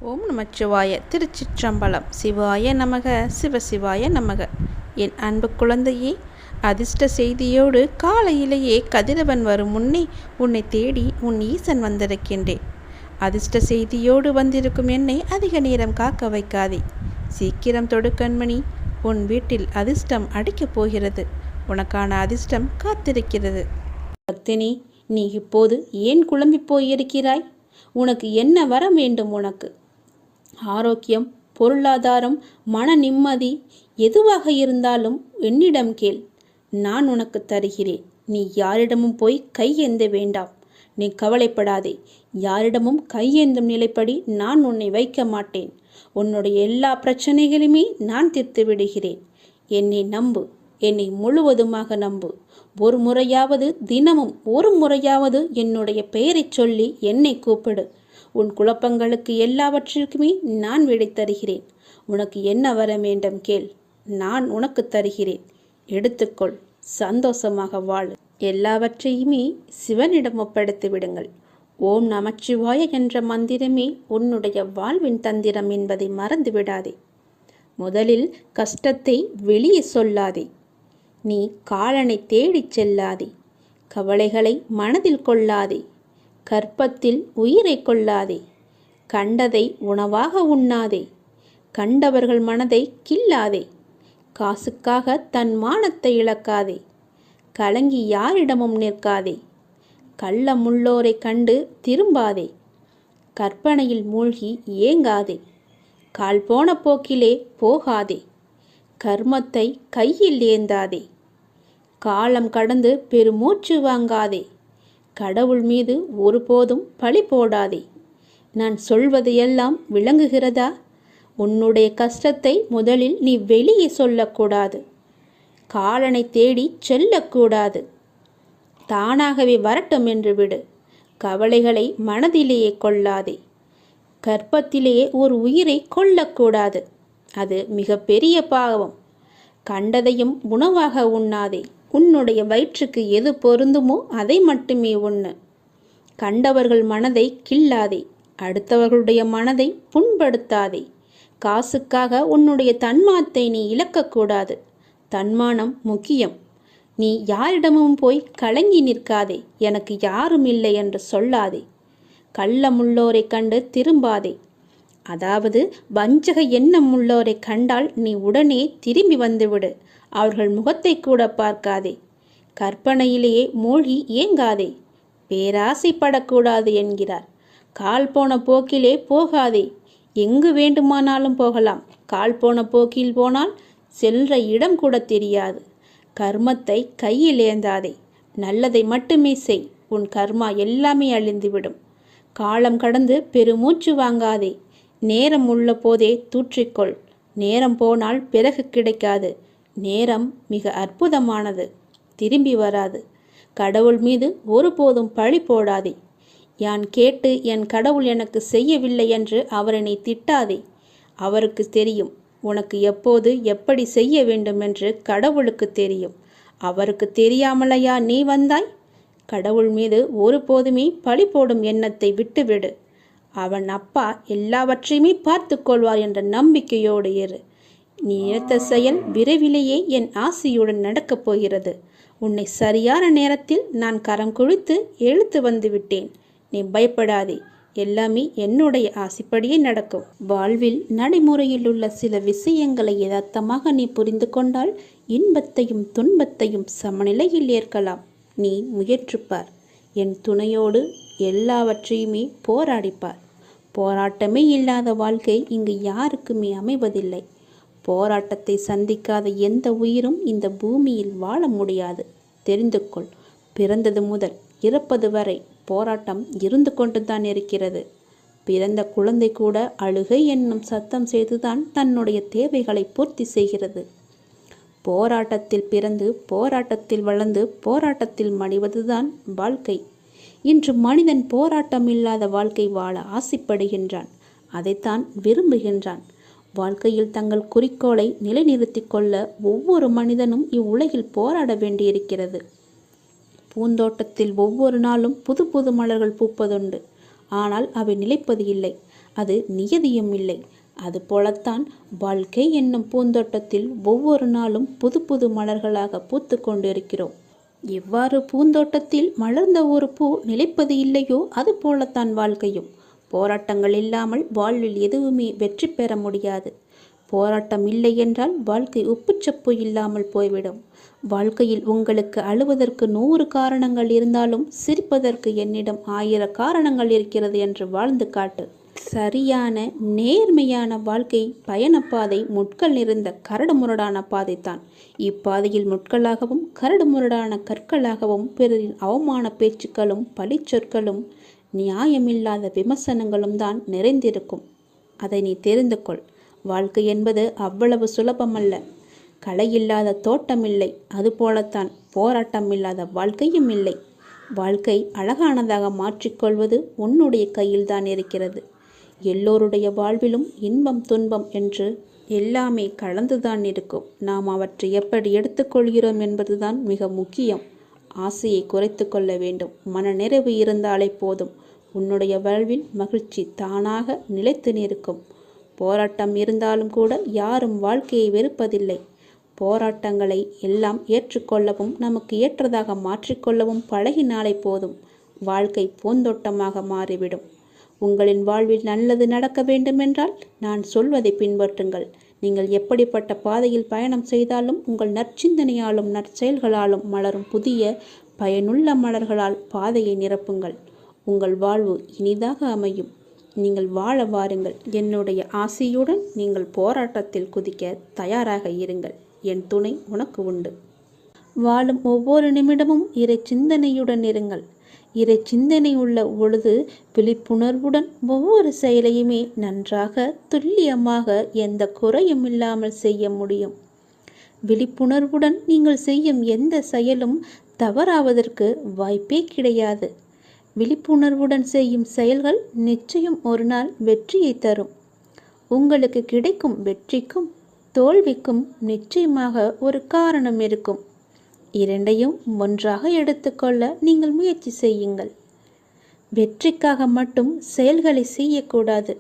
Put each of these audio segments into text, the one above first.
ஓம் நமச்சிவாய. திருச்சிற்றம்பலம். சிவாய நமக. சிவசிவாய நமக. என் அன்பு குழந்தையே, அதிர்ஷ்ட செய்தியோடு காலையிலேயே கதிரவன் வரும் முன்னே உன்னை தேடி உன் ஈசன் வந்திருக்கின்றேன். அதிர்ஷ்ட செய்தியோடு வந்திருக்கும் என்னை அதிக நேரம் காக்க வைக்காதே. சீக்கிரம் தொடு கண்மணி. உன் வீட்டில் அதிர்ஷ்டம் அடிக்கப் போகிறது. உனக்கான அதிர்ஷ்டம் காத்திருக்கிறது. பக்தினி, நீ இப்போது ஏன் குழம்பி போயிருக்கிறாய்? உனக்கு என்ன வர வேண்டும்? உனக்கு ஆரோக்கியம், பொருளாதாரம், மன நிம்மதி எதுவாக இருந்தாலும் என்னிடம் கேள். நான் உனக்கு தருகிறேன். நீ யாரிடமும் போய் கையேந்த வேண்டாம். நீ கவலைப்படாதே. யாரிடமும் கையேந்தும் நிலைப்படி நான் உன்னை வைக்க மாட்டேன். உன்னுடைய எல்லா பிரச்சனைகளுமே நான் தீர்த்து விடுகிறேன். என்னை நம்பு. என்னை முழுவதுமாக நம்பு. ஒரு முறையாவது, தினமும் ஒரு முறையாவது என்னுடைய பெயரை சொல்லி என்னை கூப்பிடு. உன் குழப்பங்களுக்கு எல்லாவற்றிற்குமே நான் விடை தருகிறேன். உனக்கு என்ன வர வேண்டும் கேள். நான் உனக்கு தருகிறேன். எடுத்துக்கொள். சந்தோஷமாக வாழு. எல்லாவற்றையுமே சிவனிடம் ஒப்படைத்து விடுங்கள். ஓம் நமச்சிவாய என்ற மந்திரமே உன்னுடைய வாழ்வின் தந்திரம் என்பதை மறந்து விடாதே. முதலில் கஷ்டத்தை வெளியே சொல்லாதே. நீ காலனை தேடிச் செல்லாதே. கவலைகளை மனதில் கொள்ளாதே. கற்பத்தில் உயிரை கொள்ளாதே. கண்டதை உணவாக உண்ணாதே. கண்டவர்கள் மனதை கில்லாதே. காசுக்காக தன் மானத்தை இழக்காதே. கலங்கி யாரிடமும் நிற்காதே. கள்ளமுள்ளோரை கண்டு திரும்பாதே. கற்பனையில் மூழ்கி ஏங்காதே. கால் போன போக்கிலே போகாதே. கர்மத்தை கையில் ஏந்தாதே. காலம் கடந்து பெருமூச்சு வாங்காதே. கடவுள் மீது ஒருபோதும் பழி போடாதே. நான் சொல்வது எல்லாம் விளங்குகிறதா? உன்னுடைய கஷ்டத்தை முதலில் நீ வெளியே சொல்லக்கூடாது. காலனை தேடி செல்லக்கூடாது. தானாகவே வரட்டும் என்று விடு. கவலைகளை மனதிலேயே கொள்ளாதே. கர்ப்பத்திலேயே ஒரு உயிரை கொல்லக்கூடாது. அது மிக பெரிய பாவம். கண்டதையும் உணவாக உண்ணாதே. உன்னுடைய வயிற்றுக்கு எது பொருந்துமோ அதை மட்டுமே உண்ணு. கண்டவர்கள் மனதை கில்லாதே. அடுத்தவர்களுடைய மனதை புண்படுத்தாதே. காசுக்காக உன்னுடைய தன்மானத்தை நீ இழக்கக்கூடாது. தன்மானம் முக்கியம். நீ யாரிடமும் போய் கலங்கி நிற்காதே. எனக்கு யாரும் இல்லை என்று சொல்லாதே. கள்ளமுள்ளோரை கண்டு திரும்பாதே. அதாவது வஞ்சக எண்ணம் உள்ளோரை கண்டால் நீ உடனே திரும்பி வந்துவிடு. அவர்கள் முகத்தை கூட பார்க்காதே. கற்பனையிலேயே மூழ்கி ஏங்காதே. பேராசைப்படக்கூடாது என்கிறார். கால் போன போக்கிலே போகாதே. எங்கு வேண்டுமானாலும் போகலாம். கால் போன போக்கில் போனால் செல்ற இடம் கூட தெரியாது. கர்மத்தை கையில் ஏந்தாதே. நல்லதை மட்டுமே செய். உன் கர்மா எல்லாமே அழிந்துவிடும். காலம் கடந்து பெருமூச்சு வாங்காதே. நேரம் உள்ள போதே தூற்றிக்கொள். நேரம் போனால் பிறகு கிடைக்காது. நேரம் மிக அற்புதமானது. திரும்பி வராது. கடவுள் மீது ஒருபோதும் பழி போடாதே. யான் கேட்டு என் கடவுள் எனக்கு செய்யவில்லை என்று அவரை நீ திட்டாதே. அவருக்கு தெரியும் உனக்கு எப்போது எப்படி செய்ய வேண்டும் என்று. கடவுளுக்கு தெரியும். அவருக்கு தெரியாமலையா நீ வந்தாய்? கடவுள் மீது ஒருபோதுமே பழி போடும் எண்ணத்தை விட்டுவிடு. அவன் அப்பா எல்லாவற்றையுமே பார்த்து கொள்வார் என்ற நம்பிக்கையோடு இரு. நீ நினைத்த செயல் விரைவிலேயே என் ஆசையுடன் நடக்கப் போகிறது. உன்னை சரியான நேரத்தில் நான் கரம் குழித்து இழுத்து வந்து விட்டேன். நீ பயப்படாதே. எல்லாமே என்னுடைய ஆசைப்படியே நடக்கும். வாழ்வில் நடைமுறையில் உள்ள சில விஷயங்களை யதார்த்தமாக நீ புரிந்து கொண்டால் இன்பத்தையும் துன்பத்தையும் சமநிலையில் ஏற்கலாம். நீ முயற்றுப்பார். என் துணையோடு எல்லாவற்றையுமே போராடிப்பார். போராட்டமே இல்லாத வாழ்க்கை இங்கு யாருக்குமே அமைவதில்லை. போராட்டத்தை சந்திக்காத எந்த உயிரும் இந்த பூமியில் வாழ முடியாது. தெரிந்து கொள். பிறந்தது முதல் இறப்பது வரை போராட்டம் இருந்து கொண்டுதான் இருக்கிறது. பிறந்த குழந்தை கூட அழுகை என்னும் சத்தம் செய்துதான் தன்னுடைய தேவைகளை பூர்த்தி செய்கிறது. போராட்டத்தில் பிறந்து போராட்டத்தில் வளர்ந்து போராட்டத்தில் மடிவதுதான் வாழ்க்கை. இன்று மனிதன் போராட்டம் இல்லாத வாழ்க்கை வாழ ஆசைப்படுகின்றான். அதைத்தான் விரும்புகின்றான். வாழ்க்கையில் தங்கள் குறிக்கோளை நிலைநிறுத்தி கொள்ள ஒவ்வொரு மனிதனும் இவ்வுலகில் போராட வேண்டியிருக்கிறது. பூந்தோட்டத்தில் ஒவ்வொரு நாளும் புது புது மலர்கள் பூப்பதுண்டு. ஆனால் அவை நிலைப்பது இல்லை. அது நியதியும் இல்லை. அதுபோலத்தான் வாழ்க்கை என்னும் பூந்தோட்டத்தில் ஒவ்வொரு நாளும் புது புது மலர்களாக பூத்து கொண்டிருக்கிறோம். எவ்வாறு பூந்தோட்டத்தில் மலர்ந்த ஒரு பூ நிலைப்பது இல்லையோ அது போலத்தான் வாழ்க்கையும். போராட்டங்கள் இல்லாமல் வாழ்வில் எதுவுமே வெற்றி பெற முடியாது. போராட்டம் இல்லை என்றால் வாழ்க்கை உப்புச்சப்பு இல்லாமல் போய்விடும். வாழ்க்கையில் உங்களுக்கு அழுவதற்கு 100 காரணங்கள் இருந்தாலும் சிரிப்பதற்கு என்னிடம் 1000 காரணங்கள் இருக்கிறது என்று வாழ்ந்து காட்டு. சரியான நேர்மையான வாழ்க்கை பயணப்பாதை முட்கள் நிறைந்த கரடுமுரடான பாதைத்தான். இப்பாதையில் முட்களாகவும் கரடுமுரடான கற்களாகவும் பிறரின் அவமான பேச்சுக்களும் பழிச்சொற்களும் நியாயமில்லாத விமர்சனங்களும் தான் நிறைந்திருக்கும். அதை நீ தெரிந்து கொள். வாழ்க்கை என்பது அவ்வளவு சுலபமல்ல. களையில்லாத தோட்டமில்லை, அதுபோலத்தான் போராட்டம் இல்லாத வாழ்க்கையும் இல்லை. வாழ்க்கை அழகானதாக மாற்றிக்கொள்வது உன்னுடைய கையில்தான் இருக்கிறது. எல்லோருடைய வாழ்விலும் இன்பம் துன்பம் என்று எல்லாமே கலந்துதான் இருக்கும். நாம் அவற்றை எப்படி எடுத்துக்கொள்கிறோம் என்பதுதான் மிக முக்கியம். ஆசையை குறைத்து கொள்ள வேண்டும். மனநிறைவு இருந்தாலே போதும். உன்னுடைய வாழ்வில் மகிழ்ச்சி தானாக நிலைத்து நிற்கும். போராட்டம் இருந்தாலும் கூட யாரும் வாழ்க்கையை வெறுப்பதில்லை. போராட்டங்களை எல்லாம் ஏற்றுக்கொள்ளவும் நமக்கு ஏற்றதாக மாற்றிக்கொள்ளவும் பழகினாலே போதும். வாழ்க்கை பூந்தோட்டமாக மாறிவிடும். உங்களின் வாழ்வில் நல்லது நடக்க வேண்டுமென்றால் நான் சொல்வதை பின்பற்றுங்கள். நீங்கள் எப்படிப்பட்ட பாதையில் பயணம் செய்தாலும் உங்கள் நற்சிந்தனையாலும் நற்செயல்களாலும் மலரும் புதிய பயனுள்ள மலர்களால் பாதையை நிரப்புங்கள். உங்கள் வாழ்வு இனிதாக அமையும். நீங்கள் வாழ வாருங்கள். என்னுடைய ஆசையுடன் நீங்கள் போராட்டத்தில் குதிக்க தயாராக இருங்கள். என் துணை உனக்கு உண்டு. வாழும் ஒவ்வொரு நிமிடமும் இறை சிந்தனையுடன் இருங்கள். இறை சிந்தனை உள்ள பொழுது விழிப்புணர்வுடன் ஒவ்வொரு செயலையுமே நன்றாக துல்லியமாக எந்த குறையும் இல்லாமல் செய்ய முடியும். விழிப்புணர்வுடன் நீங்கள் செய்யும் எந்த செயலும் தவறாவதற்கு வாய்ப்பே கிடையாது. விழிப்புணர்வுடன் செய்யும் செயல்கள் நிச்சயம் ஒரு நாள் வெற்றியை தரும். உங்களுக்கு கிடைக்கும் வெற்றிக்கும் தோல்விக்கும் நிச்சயமாக ஒரு காரணம் இருக்கும். இரண்டையும் ஒன்றாக எடுத்துக்கொள்ள நீங்கள் முயற்சி செய்யுங்கள். வெற்றிக்காக மட்டும் செயல்களை செய்யக்கூடாது.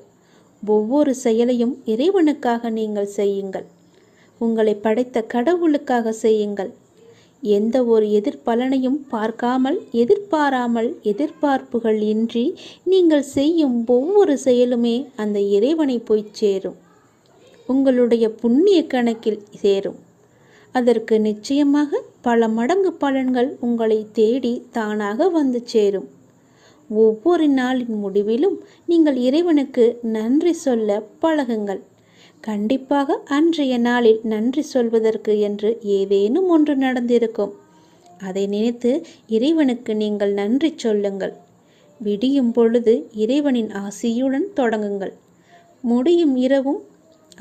ஒவ்வொரு செயலையும் இறைவனுக்காக நீங்கள் செய்யுங்கள். உங்களை படைத்த கடவுளுக்காக செய்யுங்கள். எந்த ஒரு எதிர்பலனையும் பார்க்காமல் எதிர்பாராமல் எதிர்பார்ப்புகள் இன்றி நீங்கள் செய்யும் ஒவ்வொரு செயலுமே அந்த இறைவனை போய் சேரும். உங்களுடைய புண்ணிய கணக்கில் சேரும். அதற்கு நிச்சயமாக பல மடங்கு பலன்கள் உங்களை தேடி தானாக வந்து சேரும். ஒவ்வொரு நாளின் முடிவிலும் நீங்கள் இறைவனுக்கு நன்றி சொல்ல பழகுங்கள். கண்டிப்பாக அன்றைய நாளில் நன்றி சொல்வதற்கு என்று ஏதேனும் ஒன்று நடந்திருக்கும். அதை நினைத்து இறைவனுக்கு நீங்கள் நன்றி சொல்லுங்கள். விடியும் பொழுது இறைவனின் ஆசியுடன் தொடங்குங்கள். முடியும் இரவும்,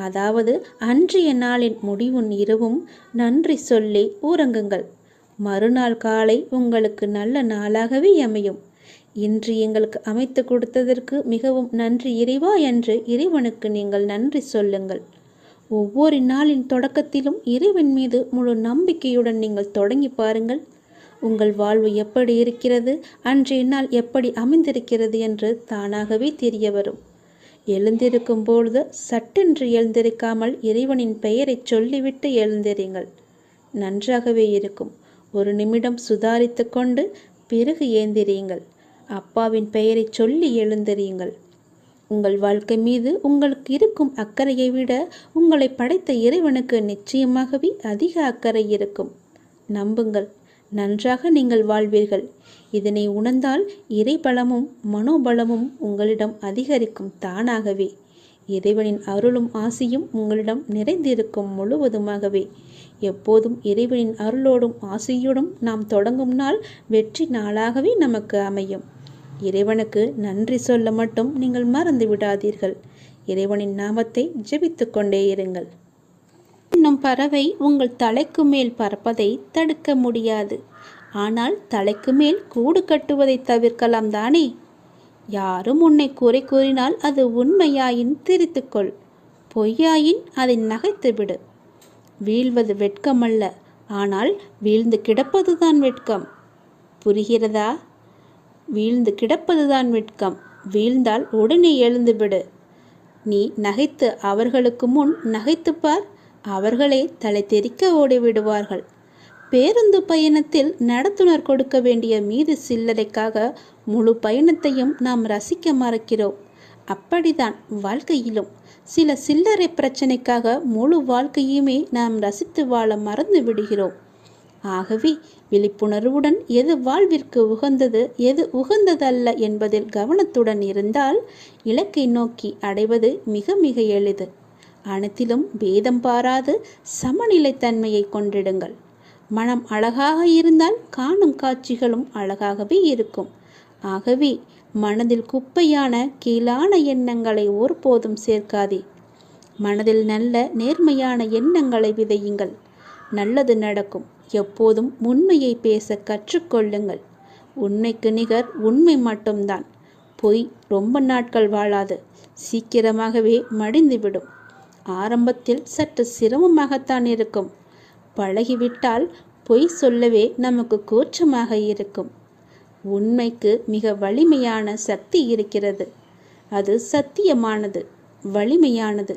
அதாவது அன்றைய நாளின் முடிவும் இரவும் நன்றி சொல்லி உறங்குங்கள். மறுநாள் காலை உங்களுக்கு நல்ல நாளாகவே அமையும். இன்று எங்களுக்கு அமைத்து கொடுத்ததற்கு மிகவும் நன்றி இறைவா என்று இறைவனுக்கு நீங்கள் நன்றி சொல்லுங்கள். ஒவ்வொரு நாளின் தொடக்கத்திலும் இறைவன் மீது முழு நம்பிக்கையுடன் நீங்கள் தொடங்கி பாருங்கள். உங்கள் வாழ்வு எப்படி இருக்கிறது, அன்றைய நாள் எப்படி அமைந்திருக்கிறது என்று தானாகவே தெரிய வரும். எழுந்திருக்கும் பொழுது சட்டென்று எழுந்திருக்காமல் இறைவனின் பெயரை சொல்லிவிட்டு எழுந்திருங்கள். நன்றாகவே இருக்கும். ஒரு நிமிடம் சுதாரித்து கொண்டு பிறகு ஏந்திரியுங்கள். அப்பாவின் பெயரை சொல்லி எழுந்திரியுங்கள். உங்கள் வாழ்க்கை மீது உங்களுக்கு இருக்கும் அக்கறையை விட உங்களை படைத்த இறைவனுக்கு நிச்சயமாகவே அதிக அக்கறை இருக்கும். நம்புங்கள், நன்றாக நீங்கள் வாழ்வீர்கள். இதனை உணர்ந்தால் இறைபலமும் மனோபலமும் உங்களிடம் அதிகரிக்கும் தானாகவே. இறைவனின் அருளும் ஆசியும் உங்களிடம் நிறைந்திருக்கும் முழுவதுமாகவே. எப்போதும் இறைவனின் அருளோடும் ஆசியோடும் நாம் தொடங்கும் நாள் வெற்றி நாளாகவே நமக்கு அமையும். இறைவனுக்கு நன்றி சொல்ல மட்டும் நீங்கள் மறந்து விடாதீர்கள். இறைவனின் நாமத்தை ஜெபித்து கொண்டே இருங்கள். இன்னும் பறவை உங்கள் தலைக்கு மேல் பறப்பதை தடுக்க முடியாது. ஆனால் தலைக்கு மேல் கூடு கட்டுவதை தவிர்க்கலாம் தானே? யாரும் உன்னை குறை கூறினால் அது உண்மையாயின் திரித்துக்கொள், பொய்யாயின் அதை நகைத்துவிடு. வீழ்வது வெட்கமல்ல, ஆனால் வீழ்ந்து கிடப்பதுதான் வெட்கம். புரிகிறதா? வீழ்ந்து கிடப்பதுதான் வெட்கம். வீழ்ந்தால் உடனே எழுந்துவிடு. நீ நகைத்து அவர்களுக்கு முன் நகைத்துப்பார், அவர்களே தலை தெறிக்க ஓடிவிடுவார்கள். பேருந்து பயணத்தில் நடத்துனர் கொடுக்க வேண்டிய மீது சில்லறைக்காக முழு பயணத்தையும் நாம் ரசிக்க மறக்கிறோம். அப்படிதான் வாழ்க்கையிலும் சில சில்லறை பிரச்சனைக்காக முழு வாழ்க்கையுமே நாம் ரசித்து வாழ மறந்து விடுகிறோம். ஆகவே விழிப்புணர்வுடன் எது வாழ்விற்கு உகந்தது, எது உகந்ததல்ல என்பதில் கவனத்துடன் இருந்தால் இலக்கை நோக்கி அடைவது மிக மிக எளிது. அனைத்திலும் பேதம் பாராது சமநிலைத்தன்மையை கொண்டிடுங்கள். மனம் அழகாக இருந்தால் காணும் காட்சிகளும் அழகாகவே இருக்கும். ஆகவே மனதில் குப்பையான கீழான எண்ணங்களை ஒருபோதும் சேர்க்காதே. மனதில் நல்ல நேர்மையான எண்ணங்களை விதையுங்கள். நல்லது நடக்கும். எப்போதும் உண்மையை பேச கற்றுக்கொள்ளுங்கள். உண்மைக்கு நிகர் உண்மை மட்டும்தான். பொய் ரொம்ப நாட்கள் வாழாது, சீக்கிரமாகவே மடிந்துவிடும். ஆரம்பத்தில் சற்று சிரமமாகத்தான் இருக்கும். பழகிவிட்டால் பொய் சொல்லவே நமக்கு கூச்சமாக இருக்கும். உண்மைக்கு மிக வலிமையான சக்தி இருக்கிறது. அது சத்தியமானது, வலிமையானது.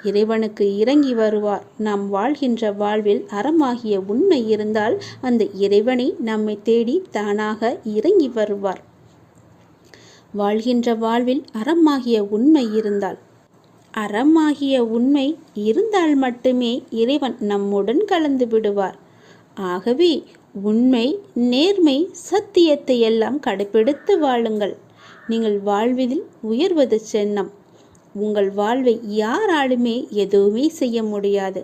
இறைவனுக்கு இறங்கி வருவார். நாம் வாழ்கின்ற வாழ்வில் அறமாகிய உண்மை இருந்தால் அந்த இறைவனை நம்மை தேடி தானாக இறங்கி வருவார். வாழ்கின்ற வாழ்வில் அறமாகிய உண்மை இருந்தால், அறமாகிய உண்மை இருந்தால் மட்டுமே இறைவன் நம்முடன் கலந்து விடுவார். ஆகவே உண்மை, நேர்மை, சத்தியத்தை எல்லாம் கடைபிடித்து வாழுங்கள். நீங்கள் வாழ்வதில் உயர்வது சென்னம். உங்கள் வாழ்வை யாராலுமே எதுவுமே செய்ய முடியாது.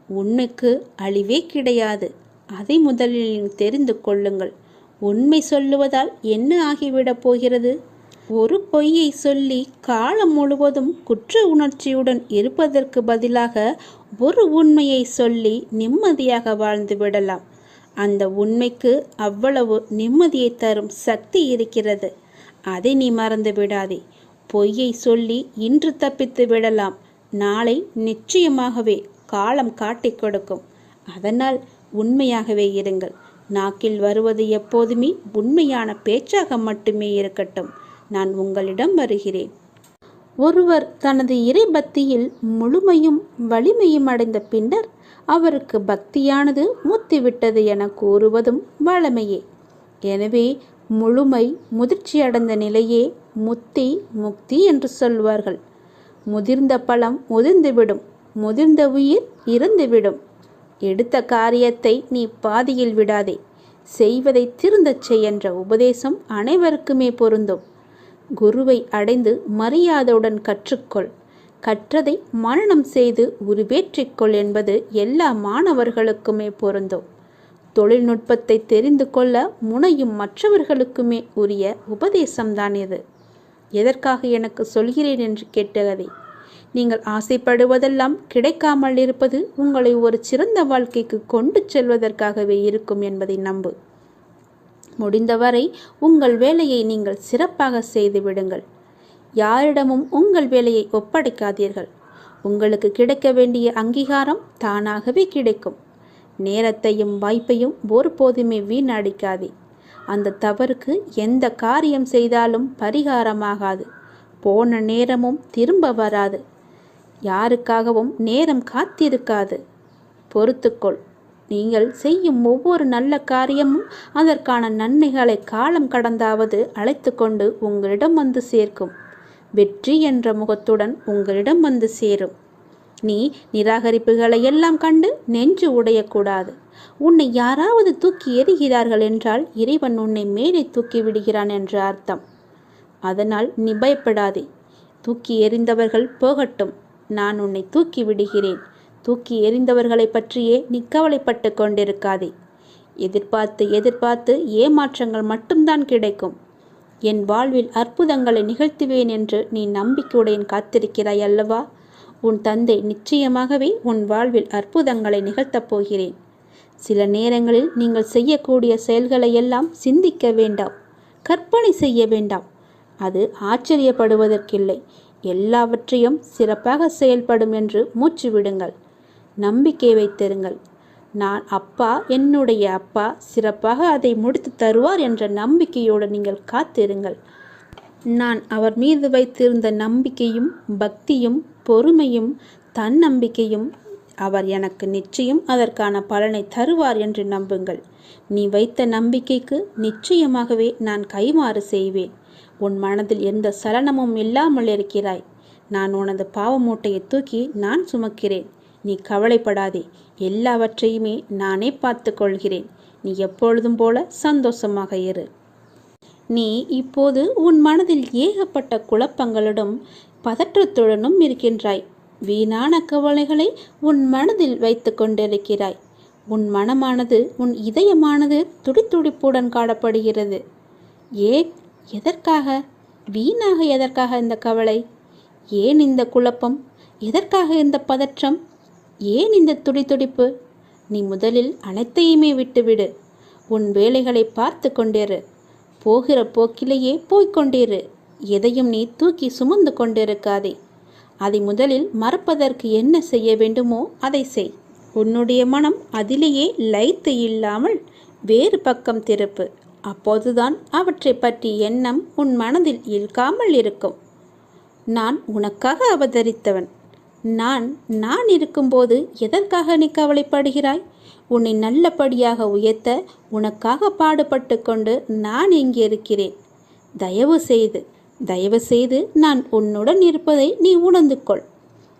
உண்மைக்கு அழிவே கிடையாது. அதை முதலில் தெரிந்து கொள்ளுங்கள். உண்மை சொல்லுவதால் என்ன ஆகிவிடப் போகிறது? ஒரு பொய்யை சொல்லி காலம் முழுவதும் குற்ற உணர்ச்சியுடன் இருப்பதற்கு பதிலாக ஒரு உண்மையை சொல்லி நிம்மதியாக வாழ்ந்து விடலாம். அந்த உண்மைக்கு அவ்வளவு நிம்மதியை தரும் சக்தி இருக்கிறது. அதை நீ மறந்து விடாதே. பொய்யை சொல்லி இன்று தப்பித்து விடலாம். நாளை நிச்சயமாகவே காலம் காட்டிக் கொடுக்கும். அதனால் உண்மையாகவே இருங்கள். நாக்கில் வருவது எப்போதுமே உண்மையான பேச்சாக மட்டுமே இருக்கட்டும். நான் உங்களிடம் வருகிறேன். ஒருவர் தனது இறை பக்தியில் முழுமையும் வலிமையும் அடைந்த பின்னர் அவருக்கு பக்தியானது முத்திவிட்டது என கூறுவதும் வழமையே. எனவே முழுமை முதிர்ச்சியடைந்த நிலையே முத்தி, முக்தி என்று சொல்வார்கள். முதிர்ந்த பழம் முதிர்ந்துவிடும், முதிர்ந்த உயிர் இறந்துவிடும். எடுத்த காரியத்தை நீ பாதியில் விடாதே. செய்வதை திருந்தச் செய் என்ற உபதேசம் அனைவருக்குமே பொருந்தும். குருவை அடைந்து மரியாதையுடன் கற்றுக்கொள். கற்றதை மனனம் செய்து உருவேற்றிக்கொள் என்பது எல்லா மாணவர்களுக்குமே பொருந்தும். தொழில்நுட்பத்தை தெரிந்து கொள்ள முனையும் மற்றவர்களுக்குமே உரிய உபதேசம்தான் இது. எதற்காக எனக்கு சொல்கிறேன் என்று கேட்டதை, நீங்கள் ஆசைப்படுவதெல்லாம் கிடைக்காமல் இருப்பது உங்களை ஒரு சிறந்த வாழ்க்கைக்கு கொண்டு செல்வதற்காகவே இருக்கும் என்பதை நம்பு. முடிந்தவரை உங்கள் வேலையை நீங்கள் சிறப்பாக செய்து விடுங்கள். யாரிடமும் உங்கள் வேலையை ஒப்படைக்காதீர்கள். உங்களுக்கு கிடைக்க வேண்டிய அங்கீகாரம் தானாகவே கிடைக்கும். நேரத்தையும் வாய்ப்பையும் ஒருபோதுமே வீணடிக்காதே. அந்த தவறுக்கு எந்த காரியம் செய்தாலும் பரிகாரமாகாது. போன நேரமும் திரும்ப வராது. யாருக்காகவும் நேரம் காத்திருக்காது. பொறுத்துக்கொள். நீங்கள் செய்யும் ஒவ்வொரு நல்ல காரியமும் அதற்கான நன்மைகளை காலம் கடந்தாவது அழைத்து கொண்டு உங்களிடம் வந்து சேர்க்கும். வெற்றி என்ற முகத்துடன் உங்களிடம் வந்து சேரும். நீ நிராகரிப்புகளை எல்லாம் கண்டு நெஞ்சு உடையக்கூடாது. உன்னை யாராவது தூக்கி எறிகிறார்கள் என்றால் இறைவன் உன்னை மேலே தூக்கி விடுகிறான் என்ற அர்த்தம். அதனால் நீ பயப்படாதே. தூக்கி எறிந்தவர்கள் போகட்டும், நான் உன்னை தூக்கி விடுகிறேன். தூக்கி எறிந்தவர்களை பற்றியே நீ கவலைப்பட்டு கொண்டிருக்காதே. எதிர்பார்த்து எதிர்பார்த்து ஏமாற்றங்கள் மட்டும்தான் கிடைக்கும். என் வாழ்வில் அற்புதங்களை நிகழ்த்துவேன் என்று நீ நம்பிக்கையுடன் காத்திருக்கிறாய் அல்லவா? உன் தந்தை நிச்சயமாகவே உன் வாழ்வில் அற்புதங்களை நிகழ்த்தப் போகிறேன். சில நேரங்களில் நீங்கள் செய்யக்கூடிய செயல்களை எல்லாம் சிந்திக்க வேண்டாம், கற்பனை செய்ய வேண்டாம். அது ஆச்சரியப்படுவதற்கில்லை. எல்லாவற்றையும் சிறப்பாக செயல்படும் என்று மூச்சு விடுங்கள். நம்பிக்கை வைத்திருங்கள். நான் அப்பா, என்னுடைய அப்பா சிறப்பாக அதை முடித்து தருவார் என்ற நம்பிக்கையோடு நீங்கள் காத்திருங்கள். நான் அவர் மீது வைத்திருந்த நம்பிக்கையும் பக்தியும் பொறுமையும் தன்னம்பிக்கையும் அவர் எனக்கு நிச்சயம் அதற்கான பலனை தருவார் என்று நம்புங்கள். நீ வைத்த நம்பிக்கைக்கு நிச்சயமாகவே நான் கைமாறு செய்வேன். உன் மனதில் எந்த சலனமும் இல்லாமல் இருக்கிறாய். நான் உனது பாவ மூட்டையை தூக்கி நான் சுமக்கிறேன். நீ கவலைப்படாதே, எல்லாவற்றையுமே நானே பார்த்து கொள்கிறேன். நீ எப்பொழுதும் போல சந்தோஷமாக இரு. நீ இப்போது உன் மனதில் ஏகப்பட்ட குழப்பங்களுடன் பதற்றத்துடனும் இருக்கின்றாய். வீணான கவலைகளை உன் மனதில் வைத்து கொண்டிருக்கிறாய். உன் மனமானது, உன் இதயமானது துடித்துடிப்புடன் காணப்படுகிறது. எதற்காக? வீணாக எதற்காக இந்த கவலை? ஏன் இந்த குழப்பம்? எதற்காக இந்த பதற்றம்? ஏன் இந்த துடித்துடிப்பு? நீ முதலில் அனைத்தையுமே விட்டுவிடு. உன் வேலைகளை பார்த்து கொண்டிரு. போகிற போக்கிலேயே போய்கொண்டிரு. எதையும் நீ தூக்கி சுமந்து கொண்டிருக்காதே. அதை முதலில் மறப்பதற்கு என்ன செய்ய வேண்டுமோ அதை செய். உன்னுடைய மனம் அதிலேயே லயித்து இல்லாமல் வேறு பக்கம் திருப்பு. அப்போதுதான் அவற்றை பற்றி எண்ணம் உன் மனதில் இழுக்காமல் இருக்கும். நான் உனக்காக அவதரித்தவன். நான் இருக்கும்போது எதற்காக நீ கவலைப்படுகிறாய்? உன்னை நல்லபடியாக உயர்த்த உனக்காக பாடுபட்டு கொண்டு நான் இங்கே இருக்கிறேன். தயவு செய்து நான் உன்னுடன் இருப்பதை நீ உணர்ந்து கொள்.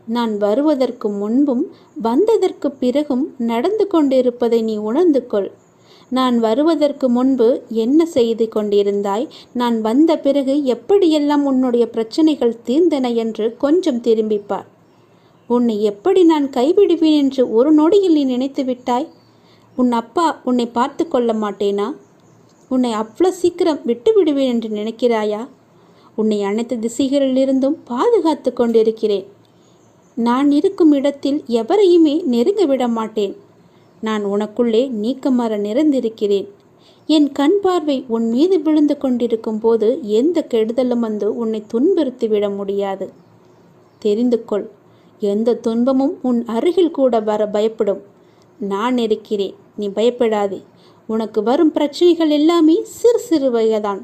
நான் வருவதற்கு முன்பும் வந்ததற்கு பிறகும் நடந்து கொண்டிருப்பதை நீ உணர்ந்து கொள். நான் வருவதற்கு முன்பு என்ன செய்து கொண்டிருந்தாய், நான் வந்த பிறகு எப்படியெல்லாம் உன்னுடைய பிரச்சனைகள் தீர்ந்தன என்று கொஞ்சம் திரும்பிப்பார். உன்னை எப்படி நான் கைவிடுவேன் என்று ஒரு நொடியில் நீ நினைத்து விட்டாய்? உன் அப்பா உன்னை பார்த்து கொள்ள மாட்டேனா? உன்னை அவ்வளோ சீக்கிரம் விட்டு விடுவேன் என்று நினைக்கிறாயா? உன்னை அனைத்து திசைகளிலிருந்தும் பாதுகாத்து கொண்டிருக்கிறேன். நான் இருக்கும் இடத்தில் எவரையுமே நெருங்க விட மாட்டேன். நான் உனக்குள்ளே நீக்கமர நிறைந்திருக்கிறேன். என் கண் பார்வை உன் மீது விழுந்து கொண்டிருக்கும் போது எந்த கெடுதலும் வந்து உன்னை துன்புறுத்திவிட முடியாது. தெரிந்து கொள், எந்த துன்பமும் உன் அருகில் கூட வர பயப்படும். நான் இருக்கிறேன், நீ பயப்படாதே. உனக்கு வரும் பிரச்சனைகள் எல்லாமே சிறு சிறு வகைதான்.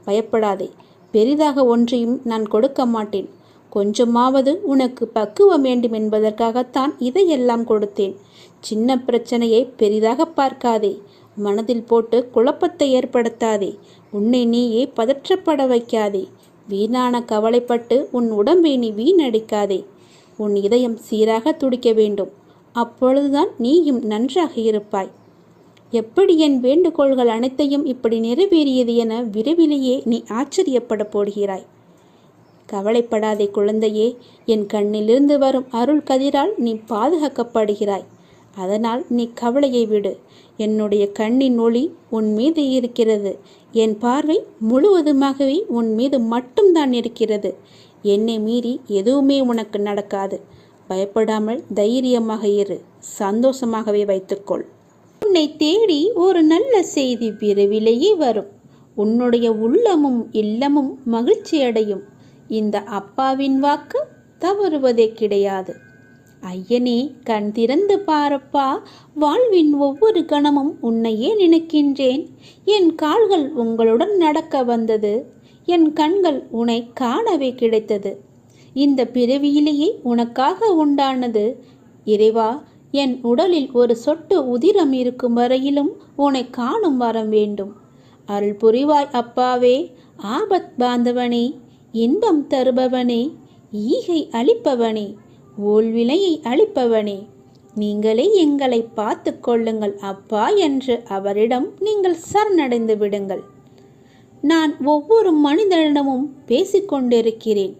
பயப்படாதே. பெரிதாக ஒன்றையும் நான் கொடுக்க மாட்டேன். கொஞ்சமாவது உனக்கு பக்குவம் வேண்டும் என்பதற்காகத்தான் இதையெல்லாம் கொடுத்தேன். சின்ன பிரச்சனையை பெரிதாக பார்க்காதே. மனதில் போட்டு குழப்பத்தை ஏற்படுத்தாதே. உன்னை நீயே பதற்றப்பட வைக்காதே. வீணான கவலைப்பட்டு உன் உடம்பை நீ வீணடிக்காதே. உன் இதயம் சீராக துடிக்க வேண்டும். அப்பொழுதுதான் நீயும் நன்றாக இருப்பாய். எப்படி என் வேண்டுகோள்கள் அனைத்தையும் இப்படி நிறைவேறியது என விரைவிலேயே நீ ஆச்சரியப்பட போடுகிறாய். கவலைப்படாதே குழந்தையே. என் கண்ணிலிருந்து வரும் அருள் கதிரால் நீ பாதுகாக்கப்படுகிறாய். அதனால் நீ கவலையை விடு. என்னுடைய கண்ணின் ஒளி உன் மீது இருக்கிறது. என் பார்வை முழுவதுமாகவே உன் மீது மட்டும்தான் இருக்கிறது. என்னை மீறி எதுவுமே உனக்கு நடக்காது. பயப்படாமல் தைரியமாக இரு. சந்தோஷமாகவே வைத்துக்கொள். உன்னை தேடி ஒரு நல்ல செய்தி விரைவிலேயே வரும். உன்னுடைய உள்ளமும் இல்லமும் மகிழ்ச்சி அடையும். இந்த அப்பாவின் வாக்கு தவறுவதே கிடையாது. ஐயனே, கண் திறந்து பாரப்பா. வாழ்வின் ஒவ்வொரு கணமும் உன்னையே நினைக்கின்றேன். என் கால்கள் உங்களுடன் நடக்க வந்தது. என் கண்கள் உன்னை காணவே கிடைத்தது. இந்த பிறவியிலேயே உனக்காக உண்டானது. இறைவா, என் உடலில் ஒரு சொட்டு உதிரம் இருக்கும் வரையிலும் உன்னை காணும் வரம் வேண்டும். அருள் புரிவாய் அப்பாவே. ஆபத் பாந்தவனே, இன்பம் தருபவனே, ஈகை அளிப்பவனே, ஓல்விலையை அளிப்பவனே, நீங்களே எங்களை பார்த்து கொள்ளுங்கள் அப்பா என்று அவரிடம் நீங்கள் சரணடைந்து விடுங்கள். நான் ஒவ்வொரு மனிதனிடமும் பேசிக்கொண்டிருக்கிறேன்.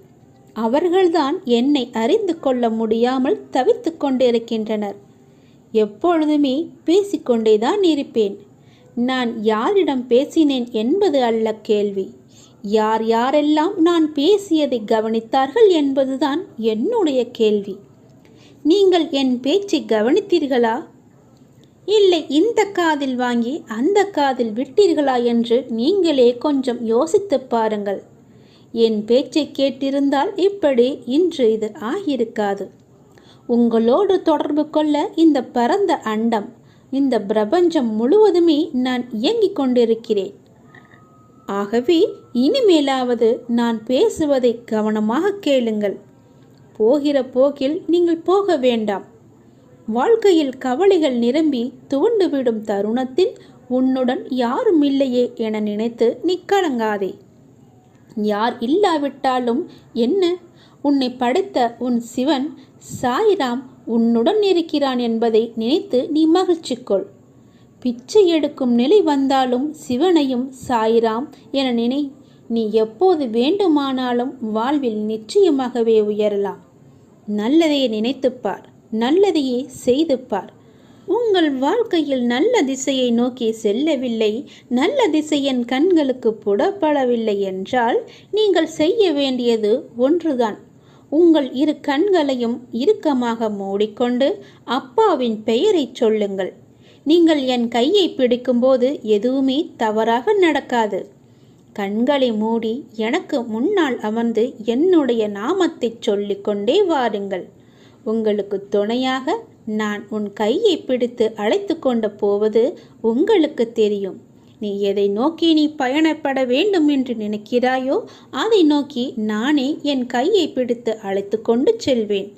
அவர்கள்தான் என்னை அறிந்து கொள்ள முடியாமல் தவித்து கொண்டிருக்கின்றனர். எப்பொழுதுமே பேசிக்கொண்டேதான் இருப்பேன். நான் யாரிடம் பேசினேன் என்பது அல்ல கேள்வி. யார் யாரெல்லாம் நான் பேசியதை கவனித்தார்கள் என்பதுதான் என்னுடைய கேள்வி. நீங்கள் என் பேச்சை கவனித்தீர்களா? இல்லை இந்த காதில் வாங்கி அந்த காதில் விட்டீர்களா என்று நீங்களே கொஞ்சம் யோசித்து பாருங்கள். என் பேச்சை கேட்டிருந்தால் இப்படி இன்று இது ஆகியிருக்காது. உங்களோடு தொடர்பு கொள்ள இந்த பரந்த அண்டம், இந்த பிரபஞ்சம் முழுவதுமே நான் இயங்கிக் கொண்டிருக்கிறேன். ஆகவே இனிமேலாவது நான் பேசுவதை கவனமாக கேளுங்கள். போகிற போக்கில் நீங்கள் போக வேண்டாம். வாழ்க்கையில் கவலைகள் நிரம்பி துவண்டுவிடும் தருணத்தில் உன்னுடன் யாரும் இல்லையே என நினைத்து நீ கலங்காதே. யார் இல்லாவிட்டாலும் என்ன, உன்னை படைத்த உன் சிவன் சாய்ராம் உன்னுடன் இருக்கிறான் என்பதை நினைத்து நீ மகிழ்ச்சி கொள். பிச்சை எடுக்கும் நிலை வந்தாலும் சிவனையும் சாய்ராம் என நினை. நீ எப்போது வேண்டுமானாலும் வாழ்வில் நிச்சயமாகவே உயரலாம். நல்லதையே நினைத்துப்பார், நல்லதையே செய்துப்பார். உங்கள் வாழ்க்கையில் நல்ல திசையை நோக்கி செல்லவில்லை, நல்ல திசையின் கண்களுக்கு புடப்படவில்லை என்றால் நீங்கள் செய்ய வேண்டியது ஒன்றுதான். உங்கள் இரு கண்களையும் இறுக்கமாக மூடிக்கொண்டு அப்பாவின் பெயரை சொல்லுங்கள். நீங்கள் என் கையை பிடிக்கும்போது எதுவுமே தவறாக நடக்காது. கண்களை மூடி எனக்கு முன்னால் அமர்ந்து என்னுடைய நாமத்தை சொல்லிக்கொண்டே வாருங்கள். உங்களுக்கு துணையாக நான் உன் கையை பிடித்து அழைத்து கொண்டு போவது உங்களுக்கு தெரியும். நீ எதை நோக்கி நீ பயணப்பட வேண்டும் என்று நினைக்கிறாயோ அதை நோக்கி நானே என் கையை பிடித்து அழைத்து கொண்டு செல்வேன்.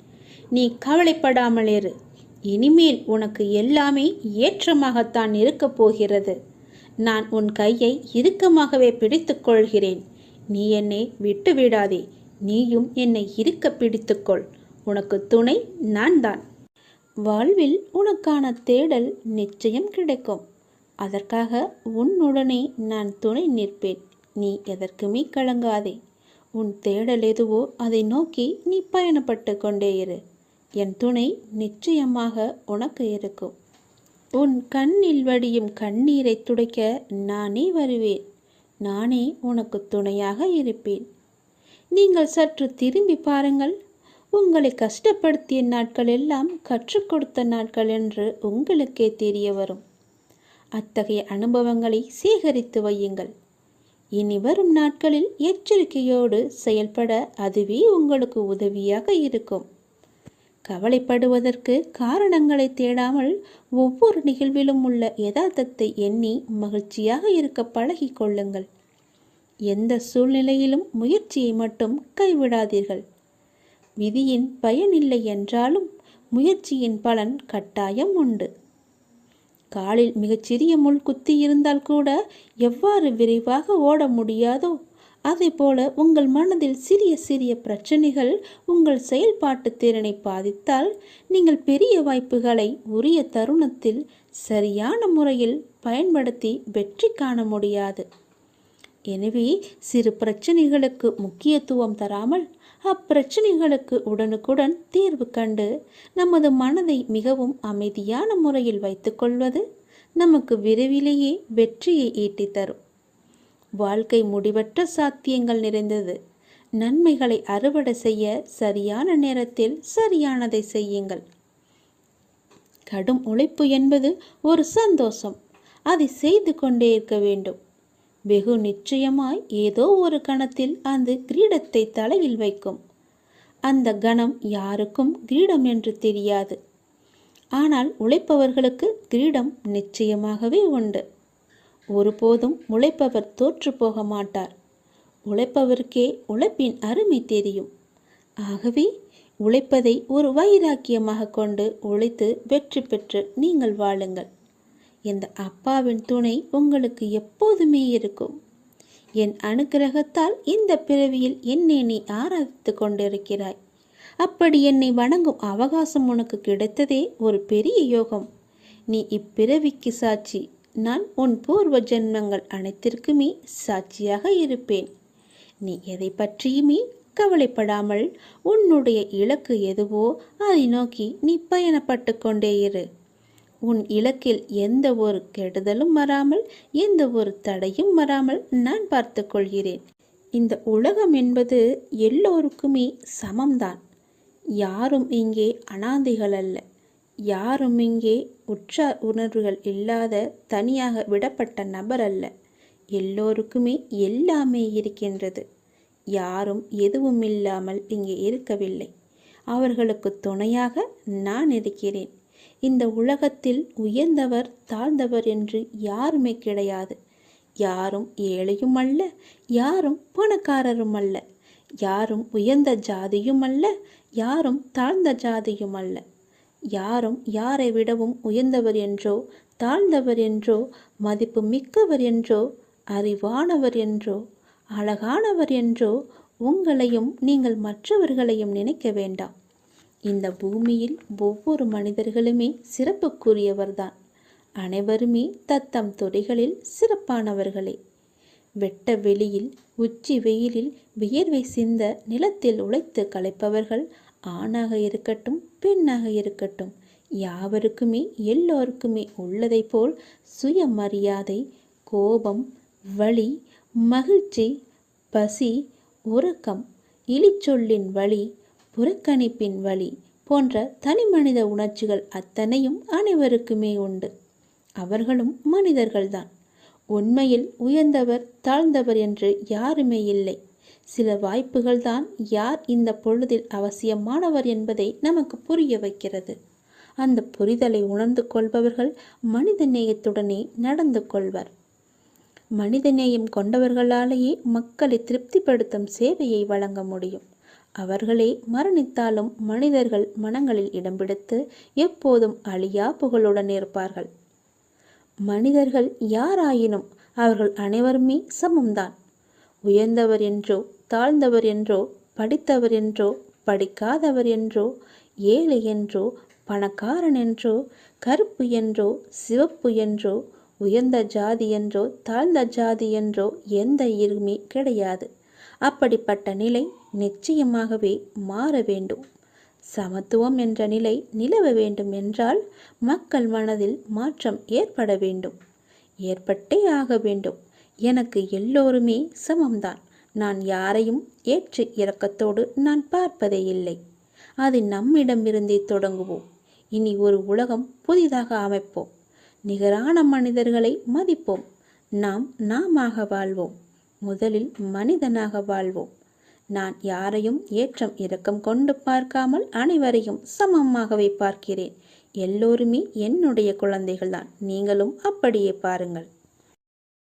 நீ கவலைப்படாமல் இரு. இனிமேல் உனக்கு எல்லாமே ஏற்றமாகத்தான் இருக்கப் போகிறது. நான் உன் கையை இறுக்கமாகவே பிடித்து கொள்கிறேன். நீ என்னை விட்டு விடாதே. நீயும் என்னை இறுக்க பிடித்துக்கொள். உனக்கு துணை நான் தான். வாழ்வில் உனக்கான தேடல் நிச்சயம் கிடைக்கும். அதற்காக உன்னுடனே நான் துணை நிற்பேன். நீ எதற்குமே கலங்காதே. உன் தேடல் எதுவோ அதை நோக்கி நீ பயணப்பட்டு கொண்டே இரு. என் துணை நிச்சயமாக உனக்கு இருக்கும். உன் கண்ணில் வடியும் கண்ணீரை துடைக்க நானே வருவேன். நானே உனக்கு துணையாக இருப்பேன். நீங்கள் சற்று திரும்பி பாருங்கள். உங்களை கஷ்டப்படுத்திய நாட்கள் எல்லாம் கற்றுக் கொடுத்த நாட்கள் என்று உங்களுக்கே தெரிய வரும். அத்தகைய அனுபவங்களை சேகரித்து வையுங்கள். இனி வரும் நாட்களில் எச்சரிக்கையோடு செயல்பட அதுவே உங்களுக்கு உதவியாக இருக்கும். கவலைப்படுவதற்கு காரணங்களை தேடாமல் ஒவ்வொரு நிகழ்விலும் உள்ள யதார்த்தத்தை எண்ணி மகிழ்ச்சியாக இருக்க பழகி கொள்ளுங்கள். எந்த சூழ்நிலையிலும் முயற்சியை மட்டும் கைவிடாதீர்கள். விதியின் பயனில்லை என்றாலும் முயற்சியின் பலன் கட்டாயம் உண்டு. காலில் மிகச்சிறிய முள் குத்தி இருந்தால் கூட எவ்வாறு விரைவாக ஓட முடியாதோ அதே போல உங்கள் மனதில் சிறிய சிறிய பிரச்சனைகள் உங்கள் செயல்பாட்டு திறனை பாதித்தால் நீங்கள் பெரிய வாய்ப்புகளை உரிய தருணத்தில் சரியான முறையில் பயன்படுத்தி வெற்றி காண முடியாது. எனவே சிறு பிரச்சனைகளுக்கு முக்கியத்துவம் தராமல் அப்பிரச்சனைகளுக்கு உடனுக்குடன் தீர்வு கண்டு நமது மனதை மிகவும் அமைதியான முறையில் வைத்துக்கொள்வது நமக்கு விரைவிலேயே வெற்றியை ஈட்டித் தரும். வாழ்க்கை முடிவற்ற சாத்தியங்கள் நிறைந்தது. நன்மைகளை அறுவடை செய்ய சரியான நேரத்தில் சரியானதை செய்யுங்கள். கடும் உழைப்பு என்பது ஒரு சந்தோஷம். அதை செய்து கொண்டே இருக்க வேண்டும். வெகு நிச்சயமாய் ஏதோ ஒரு கணத்தில் அந்த கிரீடத்தை தலையில் வைக்கும். அந்த கணம் யாருக்கும் கிரீடம் என்று தெரியாது. ஆனால் உழைப்பவர்களுக்கு கிரீடம் நிச்சயமாகவே உண்டு. ஒருபோதும் உழைப்பவர் தோற்று போக மாட்டார். உழைப்பவருக்கே உழைப்பின் அருமை தெரியும். ஆகவே உழைப்பதை ஒரு வைராக்கியமாக கொண்டு உழைத்து வெற்றி பெற்று நீங்கள் வாழுங்கள். இந்த அப்பாவின் துணை உங்களுக்கு எப்போதுமே இருக்கும். என் அனுக்கிரகத்தால் இந்த பிறவியில் என்னை நீ ஆராதித்து கொண்டிருக்கிறாய். அப்படி என்னை வணங்கும் அவகாசம் உனக்கு கிடைத்ததே ஒரு பெரிய யோகம். நீ இப்பிறவிக்கு சாட்சி. நான் உன் பூர்வ ஜென்மங்கள் அனைத்திற்குமே சாட்சியாக இருப்பேன். நீ எதை பற்றியுமே கவலைப்படாமல் உன்னுடைய இலக்கு எதுவோ அதை நோக்கி நீ பயணப்பட்டு கொண்டே இரு. உன் இலக்கில் எந்த ஒரு கெடுதலும் வராமல் எந்த ஒரு தடையும் வராமல் நான் பார்த்து கொள்கிறேன். இந்த உலகம் என்பது எல்லோருக்குமே சமம்தான். யாரும் இங்கே அனாதைகள் அல்ல. யாரும் இங்கே உற்றார் உணர்வுகள் இல்லாத தனியாக விடப்பட்ட நபர் அல்ல. எல்லோருக்குமே எல்லாமே இருக்கின்றது. யாரும் எதுவும் இல்லாமல் இங்கே இருக்கவில்லை. அவர்களுக்கு துணையாக நான் இருக்கிறேன். இந்த உலகத்தில் உயர்ந்தவர் தாழ்ந்தவர் என்று யாருமே கிடையாது. யாரும் ஏழையும் அல்ல, யாரும் பணக்காரரும் அல்ல, யாரும் உயர்ந்த ஜாதியும் அல்ல, யாரும் தாழ்ந்த ஜாதியும் அல்ல. யாரும் யாரை விடவும் உயர்ந்தவர் என்றோ தாழ்ந்தவர் என்றோ மதிப்பு மிக்கவர் என்றோ அறிவானவர் என்றோ அழகானவர் என்றோ உங்களையும் நீங்கள் மற்றவர்களையும் நினைக்க வேண்டாம். இந்த பூமியில் ஒவ்வொரு மனிதர்களுமே சிறப்புக்குரியவர்தான். அனைவருமே தத்தம் துறைகளில் சிறப்பானவர்களே. வெட்ட வெளியில் உச்சி வெயிலில் வியர்வை சிந்த நிலத்தில் உழைத்து களைப்பவர்கள் ஆணாக இருக்கட்டும் பெண்ணாக இருக்கட்டும், யாவருக்குமே எல்லோருக்குமே உள்ளதை போல் சுயமரியாதை, கோபம், வலி, மகிழ்ச்சி, பசி, உறக்கம், இழிச்சொல்லின் வலி, புறக்கணிப்பின் வலி போன்ற தனிமனித உணர்ச்சிகள் அத்தனையும் அனைவருக்குமே உண்டு. அவர்களும் மனிதர்கள்தான். உண்மையில் உயர்ந்தவர் தாழ்ந்தவர் என்று யாருமே இல்லை. சில வாய்ப்புகள்தான் யார் இந்த பொழுதில் அவசியமானவர் என்பதை நமக்கு புரிய வைக்கிறது. அந்த புரிதலை உணர்ந்து கொள்பவர்கள் மனித நேயத்துடனே நடந்து கொள்வர். மனிதநேயம் கொண்டவர்களாலேயே மக்களை திருப்திப்படுத்தும் சேவையை வழங்க முடியும். அவர்களே மரணித்தாலும் மனிதர்கள் மனங்களில் இடம் பிடித்து எப்போதும் அழியா புகழுடன் இருப்பார்கள். மனிதர்கள் யாராயினும் அவர்கள் அனைவருமே சமம்தான். உயர்ந்தவர் என்றோ தாழ்ந்தவர் என்றோ படித்தவர் என்றோ படிக்காதவர் என்றோ ஏழை என்றோ பணக்காரன் என்றோ கருப்பு என்றோ சிவப்பு என்றோ உயர்ந்த ஜாதி என்றோ தாழ்ந்த ஜாதி என்றோ எந்த இருமே கிடையாது. அப்படிப்பட்ட நிலை நிச்சயமாகவே மாற வேண்டும். சமத்துவம் என்ற நிலை நிலவ வேண்டும் என்றால் மக்கள் மனதில் மாற்றம் ஏற்பட வேண்டும். ஏற்பட்டே ஆக வேண்டும். எனக்கு எல்லோருமே சமம்தான். நான் யாரையும் ஏற்று இரக்கத்தோடு நான் பார்ப்பதே இல்லை. அது நம்மிடமிருந்தே தொடங்குவோம். இனி ஒரு உலகம் புதிதாக அமைப்போம். நிகரான மனிதர்களை மதிப்போம். நாமாக வாழ்வோம். முதலில் மனிதனாக வாழ்வோம். நான் யாரையும் ஏற்றம் இரக்கம் கொண்டு பார்க்காமல் அனைவரையும் சமமாகவே பார்க்கிறேன். எல்லோருமே என்னுடைய குழந்தைகள்தான். நீங்களும் அப்படியே பாருங்கள்.